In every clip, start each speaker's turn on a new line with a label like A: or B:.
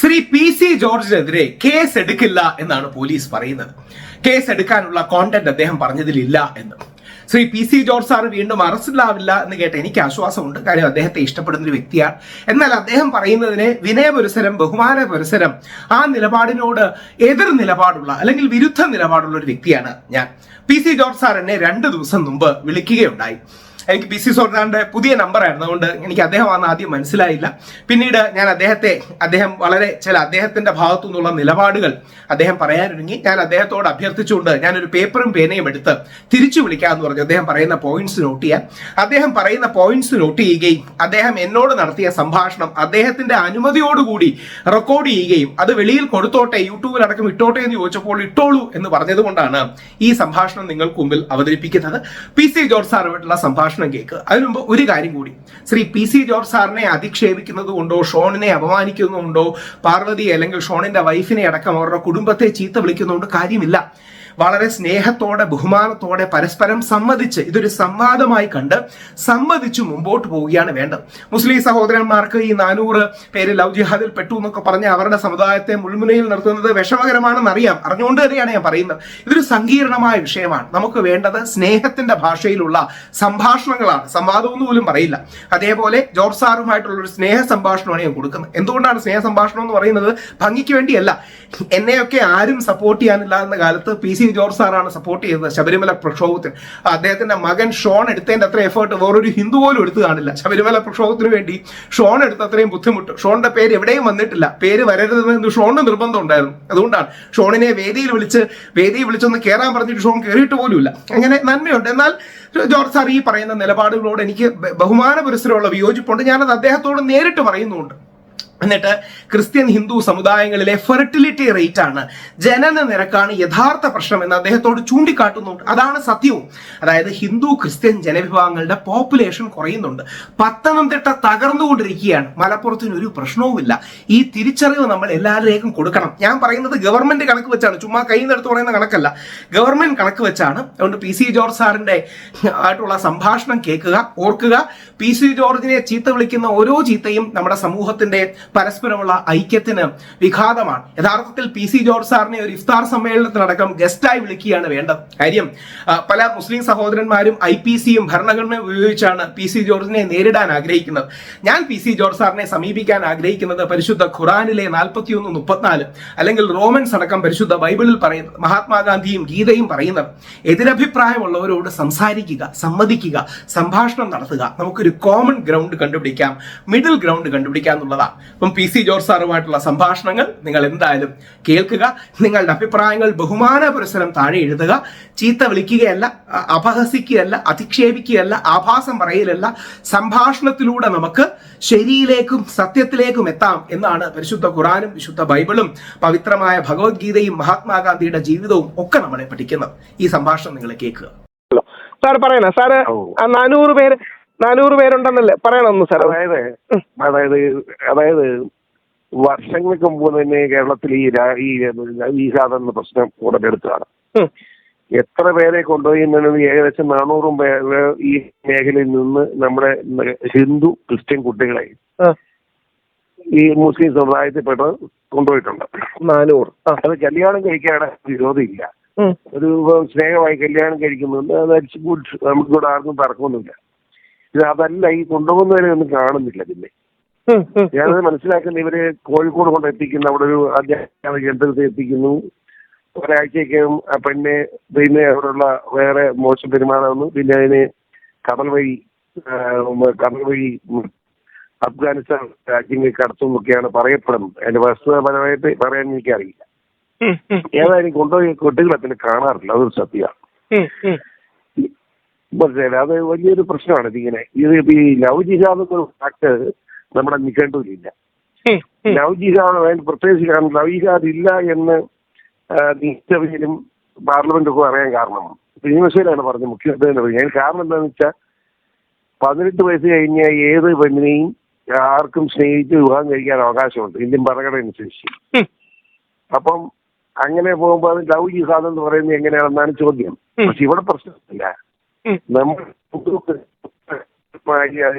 A: Shri PC ജോർജിനെതിരെ case എടുക്കില്ല എന്നാണ് police പറയുന്നത്. കേസ് എടുക്കാനുള്ള കോണ്ടന്റ് അദ്ദേഹം പറഞ്ഞതിലില്ല എന്ന്. ശ്രീ PC ജോർജ് സാർ വീണ്ടും അറസ്റ്റിലാവില്ല എന്ന് കേട്ട് എനിക്ക് ആശ്വാസമുണ്ട്. കാര്യം അദ്ദേഹത്തെ ഇഷ്ടപ്പെടുന്ന ഒരു വ്യക്തിയാണ്. എന്നാൽ അദ്ദേഹം പറയുന്നതിനെ വിനയപുരസരം, ബഹുമാന പുരസരം, ആ നിലപാടിനോട് എതിർ നിലപാടുള്ള അല്ലെങ്കിൽ വിരുദ്ധ നിലപാടുള്ള ഒരു വ്യക്തിയാണ് ഞാൻ. PC ജോർജ് സാർ എന്നെ 2 ദിവസം മുമ്പ് വിളിക്കുകയുണ്ടായി. എനിക്ക് PC ജോർജ് പുതിയ നമ്പറായിരുന്നു, അതുകൊണ്ട് എനിക്ക് അദ്ദേഹം വന്ന് ആദ്യം മനസ്സിലായില്ല. പിന്നീട് ഞാൻ അദ്ദേഹം വളരെ അദ്ദേഹത്തിന്റെ ഭാഗത്തു നിന്നുള്ള നിലപാടുകൾ അദ്ദേഹം പറയാനൊരുങ്ങി. ഞാൻ അദ്ദേഹത്തോട് അഭ്യർത്ഥിച്ചുകൊണ്ട് ഞാനൊരു പേപ്പറും പേനയും എടുത്ത് തിരിച്ചു വിളിക്കാമെന്ന് പറഞ്ഞു. അദ്ദേഹം പറയുന്ന പോയിന്റ്സ് നോട്ട് ചെയ്യാൻ. അദ്ദേഹം പറയുന്ന പോയിന്റ്സ് നോട്ട് ചെയ്യുകയും അദ്ദേഹം എന്നോട് നടത്തിയ സംഭാഷണം അദ്ദേഹത്തിന്റെ അനുമതിയോടുകൂടി റെക്കോർഡ് ചെയ്യുകയും അത് വെളിയിൽ കൊടുത്തോട്ടെ, യൂട്യൂബിലടക്കം ഇട്ടോട്ടെ എന്ന് ചോദിച്ചപ്പോൾ ഇട്ടോളൂ എന്ന് പറഞ്ഞതുകൊണ്ടാണ് ഈ സംഭാഷണം നിങ്ങൾക്ക് മുമ്പിൽ അവതരിപ്പിക്കുന്നത്. PC ജോർജ് സാറുമായിട്ടുള്ള സംഭാഷണം കേൾക്കുക. അതിനു മുമ്പ് ഒരു കാര്യം കൂടി, ശ്രീ PC ജോർജ് സാറിനെ അധിക്ഷേപിക്കുന്നത് കൊണ്ടോ ഷോണിനെ അപമാനിക്കുന്നതുകൊണ്ടോ പാർവതി അല്ലെങ്കിൽ ഷോണിന്റെ വൈഫിനെ അടക്കം അവരുടെ കുടുംബത്തെ ചീത്ത വിളിക്കുന്നതുകൊണ്ട് കാര്യമില്ല. വളരെ സ്നേഹത്തോടെ ബഹുമാനത്തോടെ പരസ്പരം സമ്മതിച്ച് ഇതൊരു സംവാദമായി കണ്ട് സമ്മതിച്ചു മുമ്പോട്ട് പോവുകയാണ് വേണ്ടത്. മുസ്ലിം സഹോദരന്മാർക്ക് ഈ 400 പേര് ലവ് ജിഹാദിൽ പെട്ടു എന്നൊക്കെ പറഞ്ഞ് അവരുടെ സമുദായത്തെ മുൾമുനയിൽ നിർത്തുന്നത് വിഷമകരമാണെന്ന് അറിയാം. അറിഞ്ഞുകൊണ്ട് തന്നെയാണ് ഞാൻ പറയുന്നത്. ഇതൊരു സങ്കീർണമായ വിഷയമാണ്. നമുക്ക് വേണ്ടത് സ്നേഹത്തിന്റെ ഭാഷയിലുള്ള സംഭാഷണങ്ങളാണ്, സംവാദമൊന്നും പോലും പറയില്ല. അതേപോലെ ജോർജ് സാറുമായിട്ടുള്ള ഒരു സ്നേഹ സംഭാഷണമാണ് ഞാൻ കൊടുക്കുന്നത്. എന്തുകൊണ്ടാണ് സ്നേഹ സംഭാഷണം എന്ന് പറയുന്നത്? ഭംഗിക്ക് വേണ്ടിയല്ല. എന്നെയൊക്കെ ആരും സപ്പോർട്ട് ചെയ്യാനില്ലാത്ത കാലത്ത് PC ജോർജ് സാറാണ് സപ്പോർട്ട് ചെയ്തത് ശബരിമല പ്രക്ഷോഭത്തിന്. അദ്ദേഹത്തിന്റെ മകൻ ഷോൺ എടുത്തതിന്റെ അത്ര എഫേർട്ട് വേറൊരു ഹിന്ദു പോലും എടുത്തു കാണില്ല. ശബരിമല പ്രക്ഷോഭത്തിന് വേണ്ടി ഷോൺ എടുത്ത അത്രയും ബുദ്ധിമുട്ട് ഷോണിന്റെ പേര് എവിടെയും വന്നിട്ടില്ല. പേര് വരരുതെന്ന് ഷോണിന് നിർബന്ധം ഉണ്ടായിരുന്നു. അതുകൊണ്ടാണ് ഷോണിനെ വേദിയിൽ വിളിച്ചൊന്ന് കയറാൻ പറഞ്ഞിട്ട് ഷോൺ കയറിയിട്ട് പോലുമില്ല. അങ്ങനെ നന്മയുണ്ട്. എന്നാൽ ജോർജ് സാർ ഈ പറയുന്ന നിലപാടുകളോട് എനിക്ക് ബഹുമാന പുരസ്സരമുള്ള വിയോജിപ്പുണ്ട്. ഞാനത് അദ്ദേഹത്തോട് നേരിട്ട് പറയുന്നുണ്ട്. എന്നിട്ട് ക്രിസ്ത്യൻ ഹിന്ദു സമുദായങ്ങളിലെ ഫെർട്ടിലിറ്റി റേറ്റ് ആണ്, ജനന നിരക്കാണ് യഥാർത്ഥ പ്രശ്നം എന്ന് അദ്ദേഹത്തോട് ചൂണ്ടിക്കാട്ടുന്നുണ്ട്. അതാണ് സത്യവും. അതായത് ഹിന്ദു ക്രിസ്ത്യൻ ജനവിഭാഗങ്ങളുടെ പോപ്പുലേഷൻ കുറയുന്നുണ്ട്. പത്തനംതിട്ട തകർന്നുകൊണ്ടിരിക്കുകയാണ്. മലപ്പുറത്തിന് ഒരു പ്രശ്നവുമില്ല. ഈ തിരിച്ചറിവ് നമ്മൾ എല്ലാവരിലേക്കും കൊടുക്കണം. ഞാൻ പറയുന്നത് ഗവൺമെന്റ് കണക്ക് വെച്ചാണ്, ചുമ്മാ കയ്യിൽ നിന്നെടുത്ത് പറയുന്ന കണക്കല്ല, ഗവൺമെന്റ് കണക്ക് വെച്ചാണ്. അതുകൊണ്ട് PC ജോർജ് സാറിന്റെ ആയിട്ടുള്ള സംഭാഷണം കേൾക്കുക, ഓർക്കുക. PC ജോർജിനെ ചീത്ത വിളിക്കുന്ന ഓരോ ചീത്തയും നമ്മുടെ സമൂഹത്തിന്റെ പരസ്പരമുള്ള ഐക്യത്തിന് വിഘാതമാണ്. യഥാർത്ഥത്തിൽ PC ജോർജ് സാറിനെ ഒരു ഇഫ്താർ സമ്മേളനത്തിനടക്കം ഗസ്റ്റായി വിളിക്കുകയാണ് വേണ്ടത്. കാര്യം പല മുസ്ലിം സഹോദരന്മാരും IPCയും ഭരണഘടനയും ഉപയോഗിച്ചാണ് PC ജോർജിനെ നേരിടാൻ ആഗ്രഹിക്കുന്നത്. ഞാൻ PC ജോർജ് സാറിനെ സമീപിക്കാൻ ആഗ്രഹിക്കുന്നത് പരിശുദ്ധ ഖുറാനിലെ 41-34 അല്ലെങ്കിൽ റോമൻസ് അടക്കം പരിശുദ്ധ ബൈബിളിൽ പറയുന്നത്, മഹാത്മാഗാന്ധിയും ഗീതയും പറയുന്നത്, എതിരഭിപ്രായമുള്ളവരോട് സംസാരിക്കുക, സമ്മതിക്കുക, സംഭാഷണം നടത്തുക, നമുക്കൊരു കോമൺ ഗ്രൗണ്ട് കണ്ടുപിടിക്കാം, മിഡിൽ ഗ്രൗണ്ട് കണ്ടുപിടിക്കാം എന്നുള്ളതാണ്. അപ്പം PC ജോർജ് സാറുമായിട്ടുള്ള സംഭാഷണങ്ങൾ നിങ്ങൾ എന്തായാലും കേൾക്കുക. നിങ്ങളുടെ അഭിപ്രായങ്ങൾ ബഹുമാന പുരസ്സരം താഴെ എഴുതുക. ചീത്ത വിളിക്കുകയല്ല, അപഹസിക്കുകയല്ല, അധിക്ഷേപിക്കുകയല്ല, ആഭാസം പറയലല്ല. സംഭാഷണത്തിലൂടെ നമുക്ക് ശരിയിലേക്കും സത്യത്തിലേക്കും എത്താം എന്നാണ് പരിശുദ്ധ ഖുറാനും വിശുദ്ധ ബൈബിളും പവിത്രമായ ഭഗവത്ഗീതയും മഹാത്മാഗാന്ധിയുടെ ജീവിതവും ഒക്കെ നമ്മളെ പഠിക്കുന്നത്. ഈ സംഭാഷണം നിങ്ങൾ കേൾക്കുക.
B: സാർ പറയണ സാറ് 400 പേരുണ്ടെന്നല്ലേ പറയണമെന്ന് സാർ?
C: അതായത് വർഷങ്ങൾക്ക് മുമ്പ് തന്നെ കേരളത്തിൽ ഈ സാധാരണ പ്രശ്നം ഉടലെടുത്തതാണ്. എത്ര പേരെ കൊണ്ടുപോയി ഏകദേശം 400 പേര് ഈ മേഖലയിൽ നിന്ന് നമ്മുടെ ഹിന്ദു ക്രിസ്ത്യൻ കുട്ടികളെ ഈ മുസ്ലിം സമുദായത്തിൽപ്പെട്ട കൊണ്ടുപോയിട്ടുണ്ട്.
B: 400.
C: അത് കല്യാണം കഴിക്കാൻ വിരോധമില്ല. ഒരു സ്നേഹമായി കല്യാണം കഴിക്കുന്നുണ്ട്. അത് ഗുഡ്, നമുക്കിവിടെ ആർക്കും തർക്കമൊന്നുമില്ല. അതല്ല, ഈ കൊണ്ടുപോകുന്നവരെ ഒന്നും കാണുന്നില്ല. പിന്നെ ഞാനത് മനസ്സിലാക്കുന്ന, ഇവര് കോഴിക്കോട് കൊണ്ട് എത്തിക്കുന്നു, അവിടെ ഒരു അധ്യാപന കേന്ദ്രത്തിൽ എത്തിക്കുന്നു. ഒരാഴ്ചയ്ക്കും പിന്നെ അവിടെയുള്ള വേറെ മോശം പെരുമാറുന്നു. പിന്നെ അതിന് കടൽ വഴി അഫ്ഗാനിസ്ഥാൻ രാജ്യങ്ങളിൽ കടത്തുന്നൊക്കെയാണ് പറയപ്പെടുന്നത്. അതിന്റെ വസ്തുതപരമായിട്ട് പറയാൻ എനിക്കറിയില്ല. ഏതായാലും കൊണ്ടുപോയി കുട്ടികളെ പിന്നെ കാണാറില്ല. അതൊരു സത്യമാണ്. മനസ്സിലായില്ല. അത് വലിയൊരു പ്രശ്നമാണ്. ഇത് ഈ ലവ് ജിഹാദ് ഒരു ഫാക്ട് നമ്മുടെ നിഘണ്ടുവിലില്ല. ലവ് ജിഹാദ് പ്രത്യേകിച്ച് കാരണം ലവ് ജിഹാദ് ഇല്ല എന്ന് നിയമസഭയിലും പാർലമെന്റൊക്കെ അറിയാൻ കാരണം നിയമസഭയിലാണ് പറഞ്ഞത്, മുഖ്യമന്ത്രി തന്നെ പറഞ്ഞു. അതിന് കാരണം എന്താണെന്ന് വെച്ചാൽ 18 വയസ്സ് കഴിഞ്ഞ ഏത് പെണ്ണിനെയും ആർക്കും സ്നേഹിച്ച് വിവാഹം കഴിക്കാൻ അവകാശമുണ്ട് ഇന്ത്യൻ ഭരണഘടന അനുസരിച്ച്. അപ്പം അങ്ങനെ പോകുമ്പോൾ അത് ലവ് ജിഹാദ് എന്ന് പറയുന്നത് എങ്ങനെയാണെന്നാണ് ചോദ്യം. പക്ഷെ ഇവിടെ പ്രശ്നമില്ല. നമ്മൾ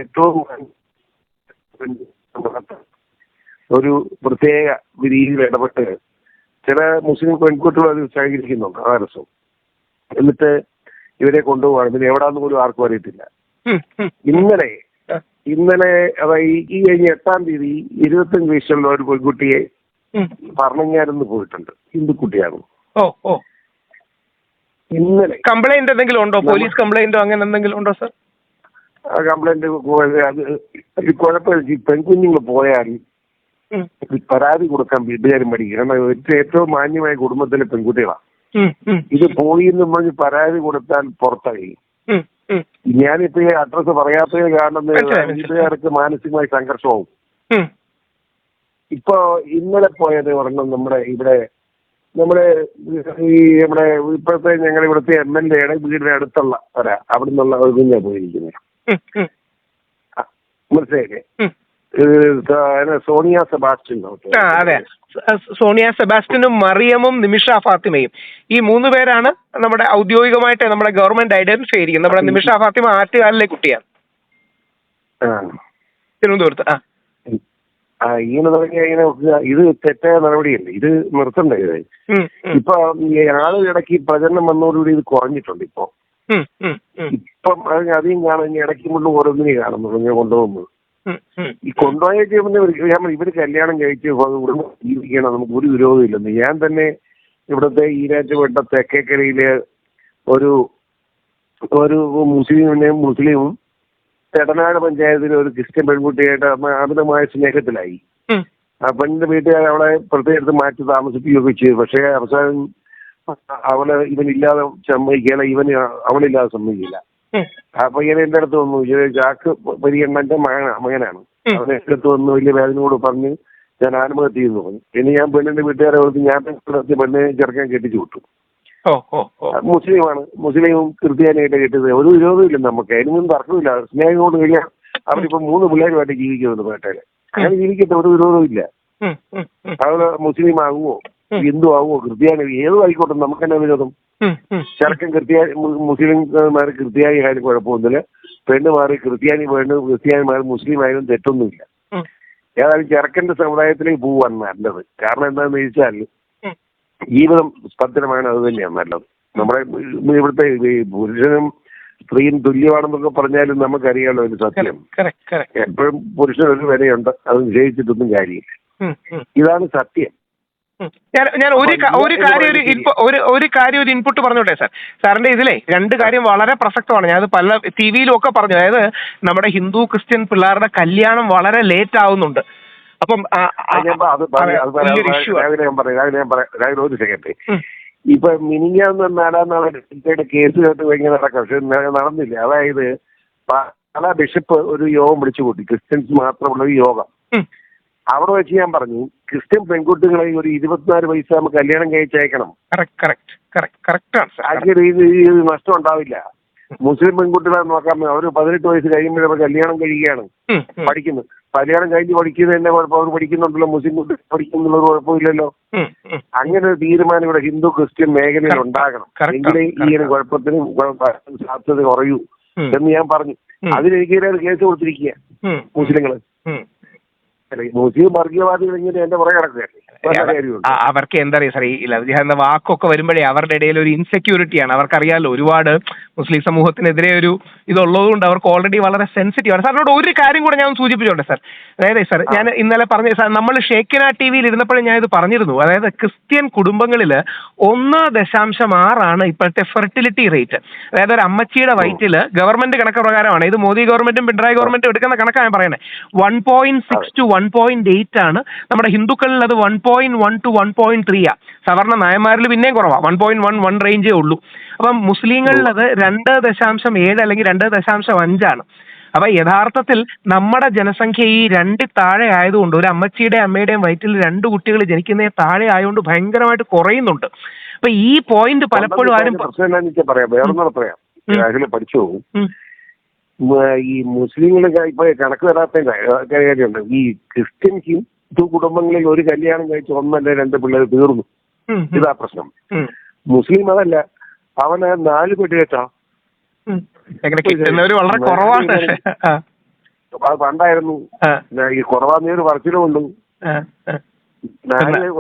C: ഏറ്റവും ഒരു പ്രത്യേക രീതിയിൽ ഇടപെട്ട് ചില മുസ്ലിം പെൺകുട്ടികൾ അത് സഹകരിക്കുന്നുണ്ട് ആ രസം. എന്നിട്ട് ഇവരെ കൊണ്ടുപോകാണ്. പിന്നെ എവിടാന്ന് പോലും ആർക്കും അറിയത്തില്ല. ഇന്നലെ അതായത് ഈ കഴിഞ്ഞ 8-ാം തീയതി 25 വയസ്സുള്ള ഒരു പെൺകുട്ടിയെ പറഞ്ഞാരെന്ന് പോയിട്ടുണ്ട്. ഹിന്ദുക്കുട്ടിയാണ്. ഇന്നലെ
B: കംപ്ലൈന്റ് എന്തെങ്കിലും ഉണ്ടോ? പോലീസ് കംപ്ലൈന്റോ അങ്ങനെ എന്തെങ്കിലും ഉണ്ടോ സർ?
C: കംപ്ലൈന്റ് അത് കുഴപ്പമില്ല. ഈ പെൺകുഞ്ഞുങ്ങൾ പോയാൽ പരാതി കൊടുക്കാൻ വീട്ടുകാരും പഠിക്കും. കാരണം ഏറ്റവും മാന്യമായ കുടുംബത്തിലെ പെൺകുട്ടികളാണ്. ഇത് പോയി എന്ന് പറഞ്ഞ് പരാതി കൊടുത്താൽ പുറത്തായി. ഞാനിപ്പോ ഈ അഡ്രസ് പറയാത്തത് കാരണം വീട്ടുകാർക്ക് മാനസികമായി സംഘർഷമാവും. ഇപ്പൊ ഇന്നലെ പോയത് ഒരെണ്ണം നമ്മുടെ ഇപ്പോഴത്തെ ഞങ്ങളുടെ ഇവിടുത്തെ MLA-യുടെ വീടിന് അടുത്തുള്ള അവിടെ നിന്നുള്ള ഒരു കുഞ്ഞാണ് പോയിരിക്കുന്നത്. മനസ്സിലായില്ലേ? സോണിയ സെബാസ്റ്റ്യൻ.
B: അതെ, സോണിയ സെബാസ്റ്റ്യനും മറിയമും നിമിഷ ഫാത്തിമയും ഈ 3 പേരാണ് നമ്മുടെ ഔദ്യോഗികമായിട്ട് നമ്മുടെ ഗവൺമെന്റ് ഐഡന്റിഫൈ ചെയ്തിരിക്കുന്നത്. നമ്മുടെ നിമിഷ ഫാത്തിമ ആറ്റുകാലിലെ കുട്ടിയാണ്, തിരുവനന്തപുരത്ത്.
C: ഇങ്ങനെ തുടങ്ങിയ ഇത് തെറ്റായ നടപടിയല്ലേ? ഇത് നിർത്തണ്ടേ? ഇത് ഇപ്പൊ ആള് ഇടയ്ക്ക് പ്രചരണം വന്നതോടുകൂടി ഇത് കുറഞ്ഞിട്ടുണ്ട്. ഇപ്പം അധികം കാണും. ഇടയ്ക്ക് മുകളിൽ ഓരോന്നിനെ കാണുന്നു ഇങ്ങനെ കൊണ്ടുപോകുന്നത്. ഈ കൊണ്ടുപോയ ഇവര് കല്യാണം കഴിച്ച് കുടുംബം ജീവിക്കണം, നമുക്ക് ഒരു വിരോധം ഇല്ലെന്ന്. ഞാൻ തന്നെ ഇവിടുത്തെ ഈരാറ്റുപേട്ട തെക്കേക്കരയില് ഒരു മുസ്ലിമും എടനാട് പഞ്ചായത്തിലെ ഒരു ക്രിസ്ത്യൻ പെൺകുട്ടിയായിട്ട് അമിതമായ സ്നേഹത്തിലായി. ആ പെണ്ണിന്റെ വീട്ടുകാർ അവളെ പ്രത്യേകത്ത് മാറ്റി താമസിപ്പിക്കുകയൊക്കെ ചെയ്തു. പക്ഷേ അവസാനം അവള് ഇവനില്ലാതെ സമ്മതിക്കില്ല, അവളില്ലാതെ സമ്മതിക്കില്ല. ആ പയ്യനെ എന്റെ അടുത്ത് വന്നു. ജാക്ക് പരിഗണന്റെ മകനാണ്. അവനെ എന്റെ അടുത്ത് വന്ന് വലിയ വേദനയോട് പറഞ്ഞ് ഞാൻ ആത്മഹത്യ ചെയ്യുന്നു പറഞ്ഞു. പിന്നെ ഞാൻ പെണ്ണിന്റെ വീട്ടുകാരെ കൊടുത്ത് ഞാൻ പെണ്ണിനെ ചെറുക്കാൻ കെട്ടിച്ചു വിട്ടു. മുസ്ലിമാണ്, മുസ്ലിമും ക്രിസ്ത്യാനിയായിട്ട് കെട്ടിയത്. ഒരു വിരോധവും ഇല്ല നമുക്ക്, അതിനൊന്നും തർക്കമില്ല. സ്നേഹം കൊണ്ട് കഴിഞ്ഞാൽ അവരിപ്പോ 3 പിള്ളേരുമായിട്ട് ജീവിക്കുന്നുണ്ട് പേട്ടയില്. അങ്ങനെ ജീവിക്കട്ടെ, ഒരു വിരോധവും ഇല്ല. അവര് മുസ്ലിം ആകുമോ ഹിന്ദു ആകുമോ ക്രിസ്ത്യാനി ഏതും ആയിക്കോട്ടെ, നമുക്ക് തന്നെ വിരോധം. ചെറുക്കൻ മുസ്ലിംമാർ ക്രിസ്ത്യാനി ആയാലും കുഴപ്പമൊന്നുമില്ല, പെണ്ണ് മാറി ക്രിസ്ത്യാനി മാറി മുസ്ലിം ആയാലും തെറ്റൊന്നുമില്ല. ഏതായാലും ചെറുക്കന്റെ സമുദായത്തിലേക്ക് പോവാണ് നല്ലത്. കാരണം എന്താണെന്ന് ചോദിച്ചാൽ ജീവിതം ഭദ്രമാണ്, അത് തന്നെയാണ് നല്ലത്. നമ്മുടെ ഇവിടുത്തെ പുരുഷനും സ്ത്രീയും തുല്യമാണെന്നൊക്കെ പറഞ്ഞാലും നമുക്കറിയാമല്ലോ അതിന് സത്യം. എപ്പോഴും പുരുഷനൊരു വിലയുണ്ട്, അത് നിശ്ചയിച്ചിട്ടൊന്നും കാര്യമില്ല. ഇതാണ് സത്യം.
B: ഞാൻ ഒരു കാര്യം ഒരു ഇൻപുട്ട് പറഞ്ഞോട്ടെ സാർ. സാറിന്റെ ഇതിലെ 2 കാര്യം വളരെ പ്രസക്തമാണ്. ഞാനത് പല TV-യിലും ഒക്കെ പറഞ്ഞു. അതായത് നമ്മുടെ ഹിന്ദു ക്രിസ്ത്യൻ പിള്ളേരുടെ കല്യാണം വളരെ ലേറ്റ് ആവുന്നുണ്ട്. അപ്പം
C: ഒരു സെക്കൻഡ്. ഇപ്പൊ മിനിഞ്ഞാന്ന് 4-ാം നാളെ കേസ് കേട്ട് കഴിഞ്ഞ നടക്കാം, പക്ഷെ നടന്നില്ല. അതായത് പല ബിഷപ്പ് ഒരു യോഗം വിളിച്ചു കൂട്ടി, ക്രിസ്ത്യൻസ് മാത്രമുള്ള ഒരു യോഗം. അവിടെ വെച്ച് ഞാൻ പറഞ്ഞു, ക്രിസ്ത്യൻ പെൺകുട്ടികളെ ഒരു 24 വയസ്സാകുമ്പോൾ കല്യാണം കഴിച്ചയക്കണം. ഇത് നഷ്ടം ഉണ്ടാവില്ല. മുസ്ലിം പെൺകുട്ടികളെ നോക്കാൻ അവർ 18 വയസ്സ് കഴിയുമ്പോൾ കല്യാണം കഴിയുകയാണ്, പഠിക്കുന്നു. കല്യാണം കഴിഞ്ഞ് പഠിക്കുന്നത് തന്നെ കുഴപ്പം, അവർ പഠിക്കുന്നുണ്ടല്ലോ. മുസ്ലിം കുട്ടികൾ പഠിക്കുന്നുള്ളത് കുഴപ്പമില്ലല്ലോ. അങ്ങനെ ഒരു തീരുമാനം ഇവിടെ ഹിന്ദു ക്രിസ്ത്യൻ മേഖലയിൽ ഉണ്ടാകണം. എങ്കിലേ ഈ ഒരു കുഴപ്പത്തിന് സാധ്യത കുറയൂ എന്ന് ഞാൻ പറഞ്ഞു. അതിനെതിരെ കേസ് കൊടുത്തിരിക്കുക മുസ്ലിങ്ങള്. മുസ്ലിം വർഗീയവാദികൾ ഇങ്ങനെ എന്റെ പുറകെ കിടക്കുകയല്ലേ.
B: അവർക്ക് എന്താ പറയുക സാർ, ഈ ലവ് ജിഹാദ് എന്ന വാക്കൊക്കെ വരുമ്പോഴേ അവരുടെ ഇടയിൽ ഒരു ഇൻസെക്യൂരിറ്റിയാണ്. അവർക്കറിയാലോ ഒരുപാട് മുസ്ലിം സമൂഹത്തിനെതിരെ ഒരു ഇതുള്ളതുകൊണ്ട് അവർക്ക് ഓൾറെഡി വളരെ സെൻസിറ്റീവ് ആണ്. സാറിനോട് ഒരു കാര്യം കൂടെ ഞാൻ സൂചിപ്പിച്ചോട്ടെ സാർ. അതായത് സാർ, ഞാൻ ഇന്നലെ പറഞ്ഞ സാർ, നമ്മൾ ഷേക്കിന TV-യിൽ ഇരുന്നപ്പോഴും ഞാൻ ഇത് പറഞ്ഞിരുന്നു. അതായത് ക്രിസ്ത്യൻ കുടുംബങ്ങളിൽ 1.6 ഇപ്പോഴത്തെ ഫെർട്ടിലിറ്റി റേറ്റ്. അതായത് ഒരു അമ്മച്ചിയുടെ വയറ്റിൽ ഗവൺമെന്റ് കണക്ക് പ്രകാരമാണ്, ഇത് മോദി ഗവൺമെന്റും പിണറായി ഗവൺമെന്റും എടുക്കുന്ന കണക്കാണ് ഞാൻ പറയുന്നത്, 1.6 to 1.8 ആണ്. നമ്മുടെ ഹിന്ദുക്കളിൽ അത് 1.1 to 1.3 സവർണ നായന്മാരിൽ പിന്നെയും കുറവാണ്, 1.1 റേഞ്ചേ ഉള്ളൂ. അപ്പം മുസ്ലിങ്ങളിൽ അത് 2.7 അല്ലെങ്കിൽ 2.5 അപ്പൊ യഥാർത്ഥത്തിൽ നമ്മുടെ ജനസംഖ്യ ഈ 2 താഴെ ആയതുകൊണ്ട്, ഒരു അമ്മച്ചിയുടെയും അമ്മയുടെയും വയറ്റിൽ 2 കുട്ടികൾ ജനിക്കുന്ന താഴെ ആയതുകൊണ്ട് ഭയങ്കരമായിട്ട് കുറയുന്നുണ്ട്. അപ്പൊ ഈ പോയിന്റ് പലപ്പോഴും ആരും
C: പഠിച്ചു പോകും. ഈ മുസ്ലിങ്ങളെ ഇപ്പൊ കണക്ക് തരാത്ത കാര്യമുണ്ട്. ഈ ക്രിസ്ത്യൻ ഹിന്ദു കുടുംബങ്ങളിൽ ഒരു കല്യാണം കഴിച്ച് 1 അല്ലെങ്കിൽ 2 പിള്ളേർ തീർന്നു. ഇതാ പ്രശ്നം. മുസ്ലിം അതല്ല, അവന് 4 പെട്ടി കേട്ടാ
B: വളരെ കുറവാണ്.
C: അത് പണ്ടായിരുന്നു. ഈ കുറവാന്നൊരു പറച്ചിലും ഉണ്ട്.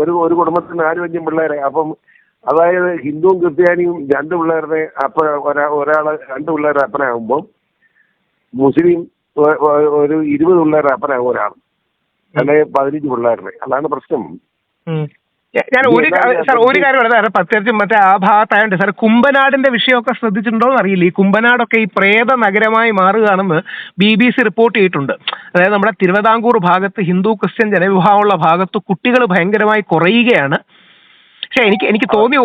C: ഒരു കുടുംബത്തിൽ 4-5 പിള്ളേരെ. അപ്പം അതായത് ഹിന്ദുവും ക്രിസ്ത്യാനിയും 2 പിള്ളേരുടെ ഒരാള് 2 പിള്ളേരുടെ അപ്പനാകുമ്പം മുസ്ലിം ഒരു 20 പിള്ളേരുടെ അപ്പനാകും ഒരാൾ, അല്ലെങ്കിൽ 15 പിള്ളേരുടെ. അതാണ് പ്രശ്നം.
B: ഞാൻ ഒരു കാര്യം പറയാം, പ്രത്യേകിച്ചും മറ്റേ ആ ഭാഗത്തായോണ്ട് സാർ കുമ്പനാടിന്റെ വിഷയമൊക്കെ ശ്രദ്ധിച്ചിട്ടുണ്ടോ എന്ന് അറിയില്ല. ഈ കുമ്പനാടൊക്കെ ഈ പ്രേത നഗരമായി മാറുകയാണെന്ന് BBC റിപ്പോർട്ട് ചെയ്തിട്ടുണ്ട്. അതായത് നമ്മുടെ തിരുവിതാംകൂർ ഭാഗത്ത് ഹിന്ദു ക്രിസ്ത്യൻ ജനവിഭാഗമുള്ള ഭാഗത്ത് കുട്ടികൾ ഭയങ്കരമായി കുറയുകയാണ്. പക്ഷെ എനിക്ക് തോന്നിയ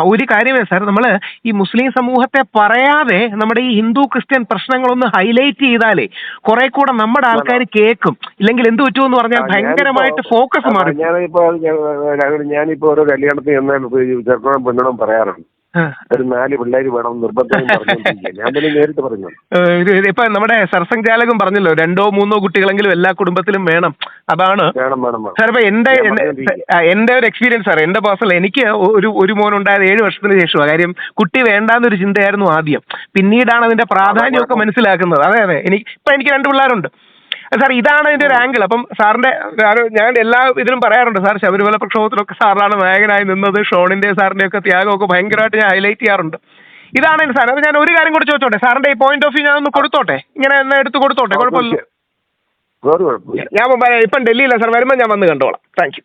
B: ഒരു കാര്യമേ സാർ, നമ്മള് ഈ മുസ്ലിം സമൂഹത്തെ പറയാതെ നമ്മുടെ ഈ ഹിന്ദു ക്രിസ്ത്യൻ പ്രശ്നങ്ങളൊന്ന് ഹൈലൈറ്റ് ചെയ്താലേ കുറെ കൂടെ നമ്മുടെ ആൾക്കാർ കേൾക്കും. ഇല്ലെങ്കിൽ എന്ത് പറ്റുമെന്ന് പറഞ്ഞാൽ ഭയങ്കരമായിട്ട് ഫോക്കസ് മാറും.
C: ഞാനിപ്പോ ഓരോ കല്യാണത്തിന് എന്നാൽ ചെറുക്കനും പെണ്ണും പറയാറുണ്ട്, ഒരു 4 പിള്ളേര് വേണം നിർബന്ധം പറഞ്ഞോണ്ടിരിക്കുക. ഞാൻ തന്നെ നേരിട്ട് പറഞ്ഞു.
B: ഇപ്പൊ നമ്മുടെ സർസംഘചാലകം പറഞ്ഞല്ലോ 2-3 കുട്ടികളെങ്കിലും എല്ലാ കുടുംബത്തിലും വേണം. അതാണ് സാർ ഇപ്പൊ എന്റെ ഒരു എക്സ്പീരിയൻസ് സാർ, എന്റെ പേഴ്സണൽ എനിക്ക് ഒരു മോനുണ്ടായത് 7 വർഷത്തിന് ശേഷമാണ്. കാര്യം കുട്ടി വേണ്ടാന്നൊരു ചിന്തയായിരുന്നു ആദ്യം, പിന്നീടാണ് അതിന്റെ പ്രാധാന്യമൊക്കെ മനസ്സിലാക്കുന്നത്. അതെ എനിക്ക് 2 പിള്ളേരുണ്ട് സാർ. ഇതാണ് അതിന്റെ ഒരു ആംഗിൾ. അപ്പം സാറിന്റെ ഞാൻ എല്ലാ ഇതിലും പറയാറുണ്ട് സാർ, ശബരിമല പ്രക്ഷോഭത്തിലൊക്കെ സാറാണ് നായകനായി നിന്നത്. ഷോണിന്റെ സാറിന്റെ ഒക്കെ ത്യാഗമൊക്കെ ഭയങ്കരമായിട്ട് ഞാൻ ഹൈലൈറ്റ് ചെയ്യാറുണ്ട്. ഇതാണ് സാർ. അത് ഞാൻ ഒരു കാര്യം കൂടി ചോദിച്ചോട്ടെ, സാറിന്റെ ഈ പോയിന്റ് ഓഫ് വ്യൂ ഞാൻ ഒന്ന് കൊടുത്തോട്ടെ, ഇങ്ങനെ ഒന്ന് എടുത്ത് കൊടുത്തോട്ടെ, കുഴപ്പമില്ല. ഞാൻ ഇപ്പം ഡൽഹിയില്ല സാർ, വരുമ്പോൾ ഞാൻ വന്ന് കണ്ടോളാം. Thank U.